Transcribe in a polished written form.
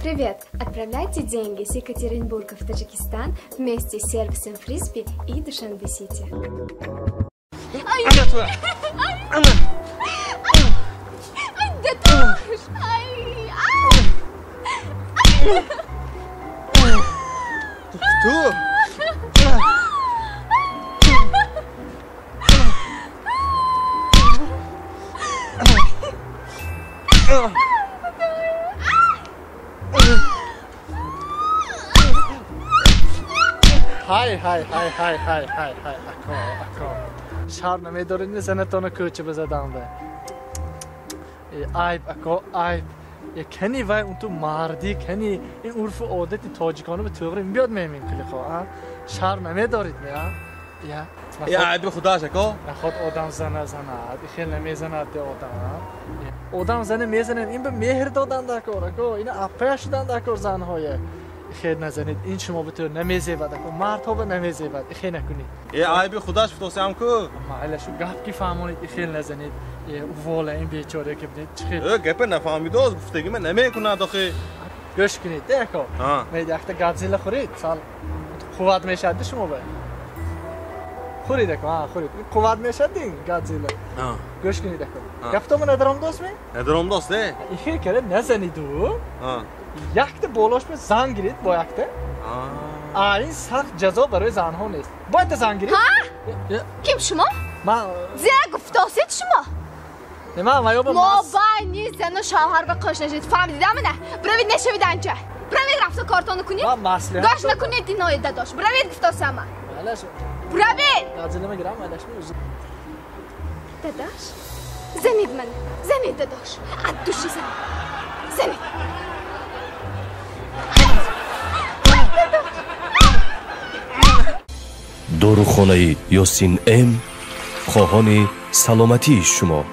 Привет! Отправляйте деньги с Екатеринбурга в Таджикистан вместе с сервисом Фрисби и Душанбе-Сити. Hay ako. Şarna medorini senetonu köçü bezadamda. Ayb ako ayb. Ya keni vay untu mardi keni in urfu adeti Tajikanı به طوری میاد میمیم کلی خواهم شرم نمیدارید نه یا یا عیب خدا شکو خود آدم زنه خیلی نمیزنه آدم زنه میزنن این به مهر دادن دکار اکو این اپش دادن دکار زنهای خیر نزنید این شما به طور نمیزیبد اکو مرد به نمیزیبد خیر نکنید یا عیب خداش توصیهم کو اما علشو گپ کی فهمونید خیر نزنید والا این بیچاره که بدید چخیر گپ نفهمیده از گفتگی من نمیکنه داخل گوش کنید دیکو میدیخته گادزیلا خورید سال قوت میشد شما به خورید اکو خورید قوت میشد این گادزیلا گوش کنید اکو گفتم ندارم دوست می ندارم دوست نه این کره نزنید و یکت بالاش به زن گیرید با یکته این سخت جزا برای زنها نیست باید زن گیرید kim شما؟ من زیر گفتاسید شما نه من ویو به ما باید نیست زن و شوهر و قش نشید فهمیدید همه نه بروید نشوید انجا بروید رفت کارتونو کنید گاش نکنید این نایده داشت بروید گفتاسی همه بروید گازیله میگیرم علش میوزی داداش زنید من زنید داداش عدوشی زنید داروخانه یاسین ام خواهان سلامتی شما